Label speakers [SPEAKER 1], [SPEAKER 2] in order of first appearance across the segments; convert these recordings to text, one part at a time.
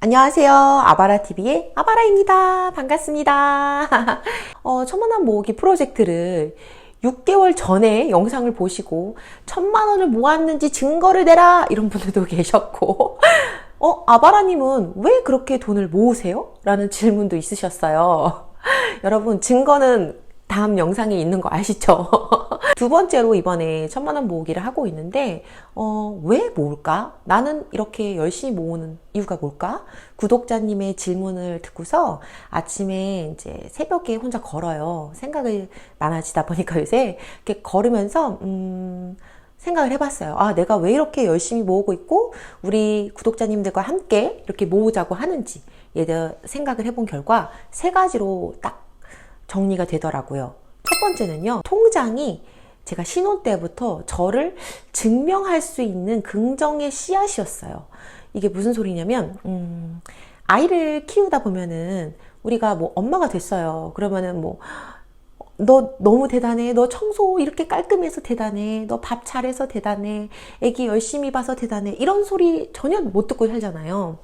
[SPEAKER 1] 안녕하세요. 아바라TV의 아바라입니다. 반갑습니다. 천만원 모으기 프로젝트를 6개월 전에 영상을 보시고 1000만원을 모았는지 증거를 내라 이런 분들도 계셨고 아바라님은 왜 그렇게 돈을 모으세요? 라는 질문도 있으셨어요. 여러분, 증거는 다음 영상에 있는 거 아시죠? 두 번째로 이번에 1000만원 모으기를 하고 있는데 왜 모을까? 나는 이렇게 열심히 모으는 이유가 뭘까? 구독자님의 질문을 듣고서 아침에 이제 새벽에 혼자 걸어요. 생각이 많아지다 보니까 요새 이렇게 걸으면서 생각을 해봤어요. 내가 왜 이렇게 열심히 모으고 있고 우리 구독자님들과 함께 이렇게 모으자고 하는지 생각을 해본 결과 세 가지로 딱 정리가 되더라고요. 첫 번째는요, 통장이 제가 신혼 때부터 저를 증명할 수 있는 긍정의 씨앗이었어요. 이게 무슨 소리냐면 아이를 키우다 보면은 우리가 뭐 엄마가 됐어요. 그러면은 뭐 너 너무 대단해. 너 청소 이렇게 깔끔해서 대단해. 너 밥 잘해서 대단해. 애기 열심히 봐서 대단해. 이런 소리 전혀 못 듣고 살잖아요.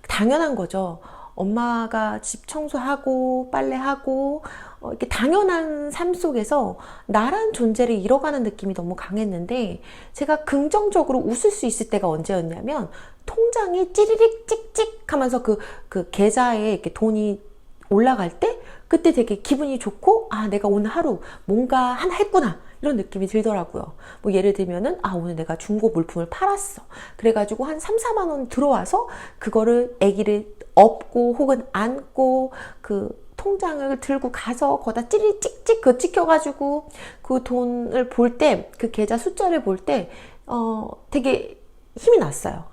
[SPEAKER 1] 당연한 거죠. 엄마가 집 청소하고 빨래하고 이렇게 당연한 삶 속에서 나란 존재를 잃어가는 느낌이 너무 강했는데, 제가 긍정적으로 웃을 수 있을 때가 언제였냐면 통장이 찌리릭 찍찍 하면서 그 계좌에 이렇게 돈이 올라갈 때, 그때 되게 기분이 좋고 내가 오늘 하루 뭔가 하나 했구나 이런 느낌이 들더라고요. 뭐 예를 들면은 오늘 내가 중고 물품을 팔았어. 그래가지고 한 3, 4만 원 들어와서 그거를 아기를 업고 혹은 안고 그 통장을 들고 가서 거기다 찌리 찍찍 그 찍혀가지고 그 돈을 볼 때, 그 계좌 숫자를 볼 때 되게 힘이 났어요.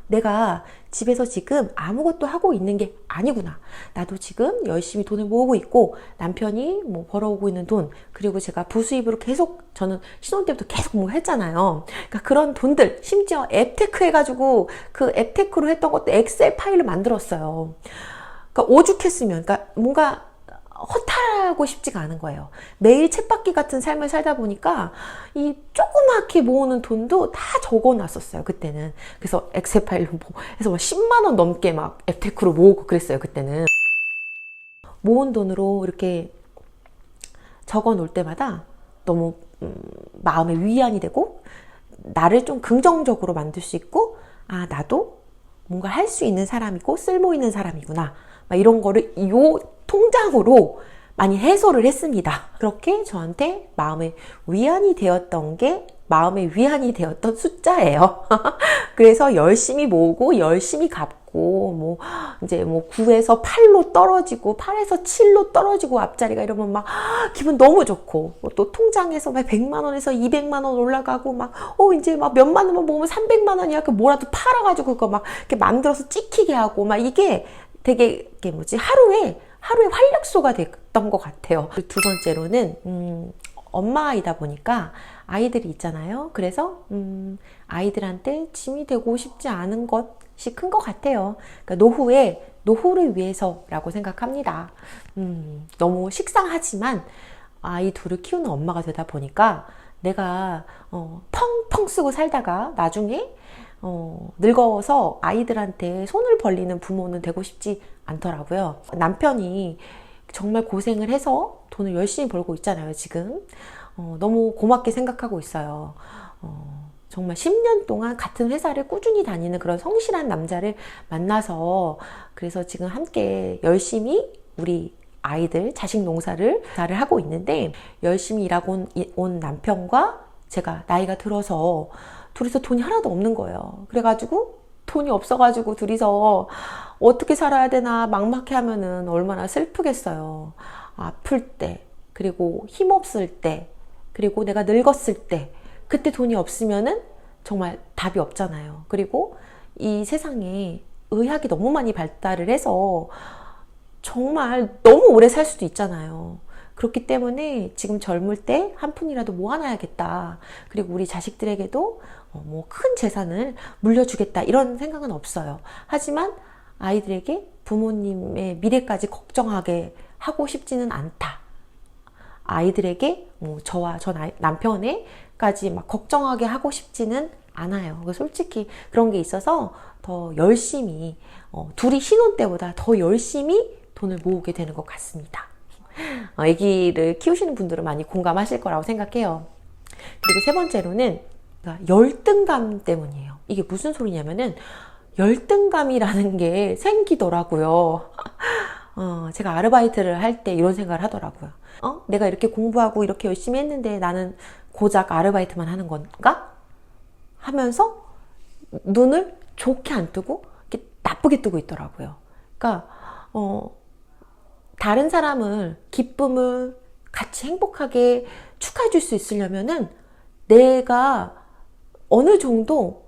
[SPEAKER 1] 내가 집에서 지금 아무것도 하고 있는 게 아니구나. 나도 지금 열심히 돈을 모으고 있고 남편이 뭐 벌어오고 있는 돈, 그리고 제가 부수입으로 계속, 저는 신혼 때부터 계속 뭔가 했잖아요. 그러니까 그런 돈들, 심지어 앱테크 해가지고 그 앱테크로 했던 것도 엑셀 파일을 만들었어요. 그러니까 오죽했으면, 그러니까 뭔가 허탈하고 싶지가 않은 거예요. 매일 쳇바퀴 같은 삶을 살다 보니까 이 조그맣게 모으는 돈도 다 적어놨었어요, 그때는. 그래서 엑셀 파일로 해서 10만 원 넘게 막 앱테크로 모으고 그랬어요, 그때는. 모은 돈으로 이렇게 적어 놓을 때마다 너무 마음의 위안이 되고, 나를 좀 긍정적으로 만들 수 있고, 나도 뭔가 할 수 있는 사람이고 쓸모 있는 사람이구나, 막 이런 거를 이 통장으로 많이 해소를 했습니다. 그렇게 저한테 마음의 위안이 되었던 게 마음의 위안이 되었던 숫자예요. 그래서 열심히 모으고 열심히 갚고 뭐 이제 뭐 9에서 8로 떨어지고 8에서 7로 떨어지고 앞자리가 이러면 막 기분 너무 좋고, 또 통장에서 막 100만 원에서 200만 원 올라가고 막 이제 막 몇만 원만 모으면 300만 원이야. 그 뭐라도 팔아가지고 그거 막 이렇게 만들어서 찍히게 하고 막 이게 되게 하루에 활력소가 됐던 것 같아요. 두 번째로는 엄마이다 보니까 아이들이 있잖아요. 그래서 아이들한테 짐이 되고 싶지 않은 것이 큰 것 같아요. 그러니까 노후를 위해서라고 생각합니다. 너무 식상하지만 아이 둘을 키우는 엄마가 되다 보니까 내가 펑펑 쓰고 살다가 나중에 늙어서 아이들한테 손을 벌리는 부모는 되고 싶지 않더라고요. 남편이 정말 고생을 해서 돈을 열심히 벌고 있잖아요, 지금. 너무 고맙게 생각하고 있어요. 정말 10년 동안 같은 회사를 꾸준히 다니는 그런 성실한 남자를 만나서, 그래서 지금 함께 열심히 우리 아이들 자식 농사를 하고 있는데, 열심히 일하고 온 남편과 제가 나이가 들어서 둘이서 돈이 하나도 없는 거예요. 그래가지고 돈이 없어가지고 둘이서 어떻게 살아야 되나 막막해 하면은 얼마나 슬프겠어요. 아플 때, 그리고 힘없을 때, 그리고 내가 늙었을 때, 그때 돈이 없으면은 정말 답이 없잖아요. 그리고 이 세상에 의학이 너무 많이 발달을 해서 정말 너무 오래 살 수도 있잖아요. 그렇기 때문에 지금 젊을 때 한 푼이라도 모아놔야겠다. 그리고 우리 자식들에게도 뭐 큰 재산을 물려주겠다, 이런 생각은 없어요. 하지만 아이들에게 부모님의 미래까지 걱정하게 하고 싶지는 않다. 아이들에게 저와 남편에까지 막 걱정하게 하고 싶지는 않아요. 솔직히 그런 게 있어서 더 열심히 둘이 신혼 때보다 더 열심히 돈을 모으게 되는 것 같습니다. 아기를 키우시는 분들은 많이 공감하실 거라고 생각해요. 그리고 세 번째로는 열등감 때문이에요. 이게 무슨 소리냐면은 열등감이라는 게 생기더라고요. 제가 아르바이트를 할 때 이런 생각을 하더라고요. 내가 이렇게 공부하고 이렇게 열심히 했는데 나는 고작 아르바이트만 하는 건가? 하면서 눈을 좋게 안 뜨고 이렇게 나쁘게 뜨고 있더라고요. 그러니까 다른 사람을 기쁨을 같이 행복하게 축하해 줄 수 있으려면은 내가 어느 정도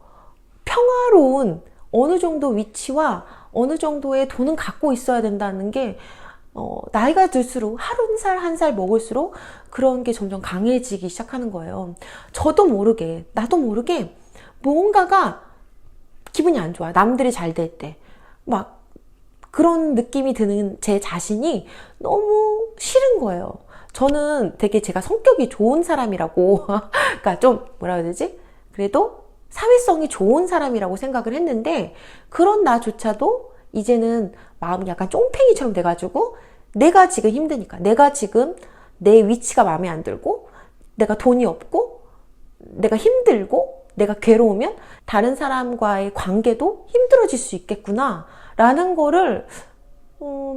[SPEAKER 1] 평화로운 어느 정도 위치와 어느 정도의 돈은 갖고 있어야 된다는 게 나이가 들수록 하루 한 살 먹을수록 그런 게 점점 강해지기 시작하는 거예요. 저도 모르게 나도 모르게 뭔가가 기분이 안 좋아. 남들이 잘 될 때 막 그런 느낌이 드는 제 자신이 너무 싫은 거예요. 저는 되게 제가 성격이 좋은 사람이라고 그러니까 좀 뭐라 해야 되지? 그래도 사회성이 좋은 사람이라고 생각을 했는데 그런 나조차도 이제는 마음이 약간 쫑팽이처럼 돼가지고 내가 지금 힘드니까 내가 지금 내 위치가 마음에 안 들고 내가 돈이 없고 내가 힘들고 내가 괴로우면 다른 사람과의 관계도 힘들어질 수 있겠구나 라는 거를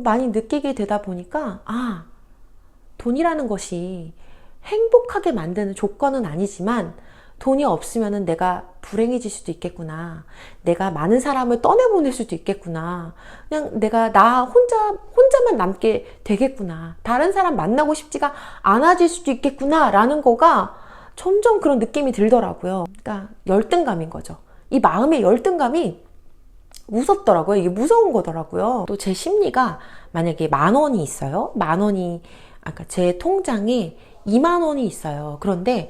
[SPEAKER 1] 많이 느끼게 되다 보니까 돈이라는 것이 행복하게 만드는 조건은 아니지만 돈이 없으면 내가 불행해질 수도 있겠구나. 내가 많은 사람을 떠내보낼 수도 있겠구나. 그냥 내가 나 혼자만 남게 되겠구나. 다른 사람 만나고 싶지가 않아질 수도 있겠구나. 라는 거가 점점 그런 느낌이 들더라고요. 그러니까 열등감인 거죠. 이 마음의 열등감이 무섭더라고요. 이게 무서운 거더라고요. 또 제 심리가 만약에 10,000원이 있어요. 10,000원이 아까 제 통장에 20,000원이 있어요. 그런데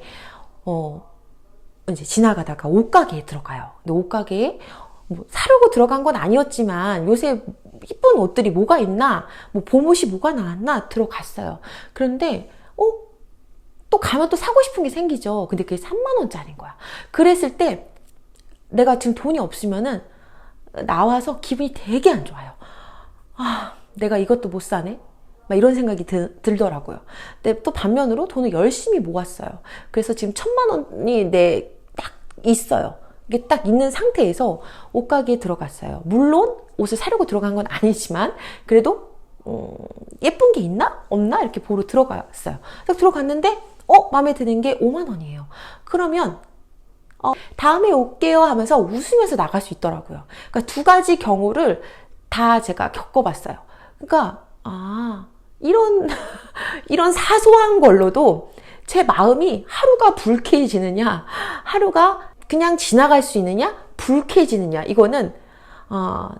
[SPEAKER 1] 이제 지나가다가 옷가게에 들어가요. 근데 옷가게에 뭐 사려고 들어간 건 아니었지만 요새 이쁜 옷들이 뭐가 있나, 뭐 봄옷이 뭐가 나왔나 들어갔어요. 그런데 또 가면 또 사고 싶은 게 생기죠. 근데 그게 30,000원짜리인 거야. 그랬을 때 내가 지금 돈이 없으면은 나와서 기분이 되게 안 좋아요. 내가 이것도 못 사네? 막 이런 생각이 들더라고요. 근데 또 반면으로 돈을 열심히 모았어요. 그래서 지금 1,000,000원이 딱 있어요. 이게 딱 있는 상태에서 옷가게에 들어갔어요. 물론 옷을 사려고 들어간 건 아니지만 그래도 예쁜 게 있나? 없나? 이렇게 보러 들어갔어요. 딱 들어갔는데 마음에 드는 게 50,000원이에요. 그러면 다음에 올게요 하면서 웃으면서 나갈 수 있더라고요. 그러니까 두 가지 경우를 다 제가 겪어봤어요. 그러니까 이런 사소한 걸로도 제 마음이 하루가 불쾌해지느냐, 하루가 그냥 지나갈 수 있느냐, 불쾌해지느냐, 이거는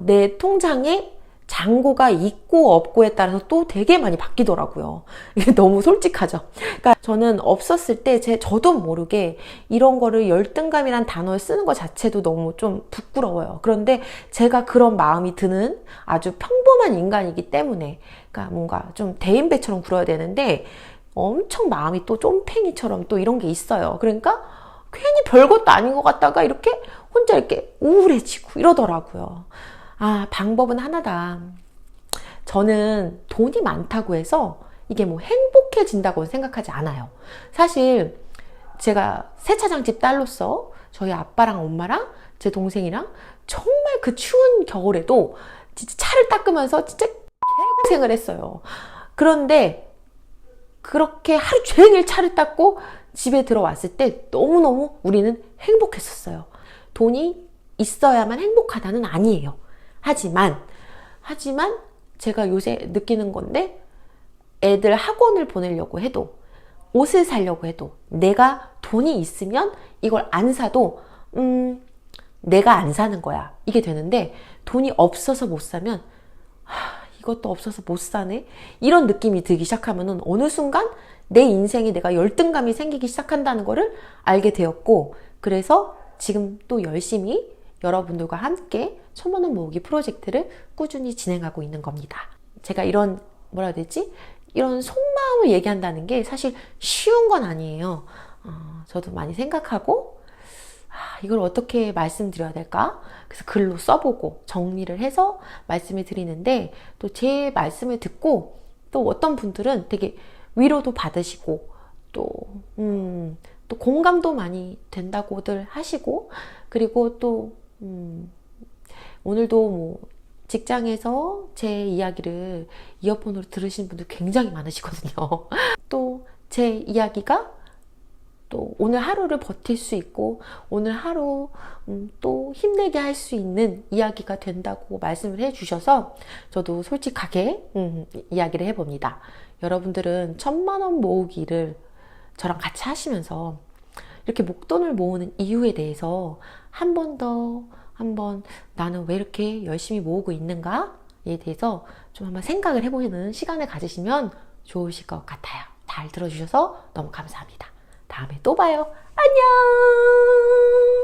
[SPEAKER 1] 내 통장에 잔고가 있고 없고에 따라서 또 되게 많이 바뀌더라고요. 이게 너무 솔직하죠. 그러니까 저는 없었을 때 저도 모르게 이런 거를 열등감이란 단어를 쓰는 것 자체도 너무 좀 부끄러워요. 그런데 제가 그런 마음이 드는 아주 평범한 인간이기 때문에 그러니까 뭔가 좀 대인배처럼 굴어야 되는데 엄청 마음이 또 쫌팽이처럼 또 이런 게 있어요. 그러니까 괜히 별것도 아닌 것 같다가 이렇게 혼자 이렇게 우울해지고 이러더라고요. 방법은 하나다. 저는 돈이 많다고 해서 이게 뭐 행복해진다고 생각하지 않아요. 사실 제가 세차장집 딸로서 저희 아빠랑 엄마랑 제 동생이랑 정말 그 추운 겨울에도 진짜 차를 닦으면서 진짜 개고생을 했어요. 그런데 그렇게 하루 종일 차를 닦고 집에 들어왔을 때 너무너무 우리는 행복했었어요. 돈이 있어야만 행복하다는 아니에요. 하지만 제가 요새 느끼는 건데 애들 학원을 보내려고 해도 옷을 사려고 해도 내가 돈이 있으면 이걸 안 사도 내가 안 사는 거야. 이게 되는데 돈이 없어서 못 사면 이것도 없어서 못 사네? 이런 느낌이 들기 시작하면은 어느 순간 내 인생에 내가 열등감이 생기기 시작한다는 거를 알게 되었고 그래서 지금 또 열심히 여러분들과 함께 1,000,000원 모으기 프로젝트를 꾸준히 진행하고 있는 겁니다. 제가 이런 뭐라 해야 되지? 이런 속마음을 얘기한다는 게 사실 쉬운 건 아니에요. 저도 많이 생각하고 이걸 어떻게 말씀드려야 될까? 그래서 글로 써보고 정리를 해서 말씀을 드리는데, 또 제 말씀을 듣고 또 어떤 분들은 되게 위로도 받으시고 또, 또 공감도 많이 된다고들 하시고, 그리고 또 오늘도 뭐 직장에서 제 이야기를 이어폰으로 들으시는 분들 굉장히 많으시거든요. 또 제 이야기가 또 오늘 하루를 버틸 수 있고 오늘 하루 또 힘내게 할 수 있는 이야기가 된다고 말씀을 해주셔서 저도 솔직하게 이야기를 해봅니다. 여러분들은 1000만원 모으기를 저랑 같이 하시면서 이렇게 목돈을 모으는 이유에 대해서 한번 나는 왜 이렇게 열심히 모으고 있는가에 대해서 좀 한번 생각을 해보는 시간을 가지시면 좋으실 것 같아요. 잘 들어주셔서 너무 감사합니다. 다음에 또 봐요. 안녕!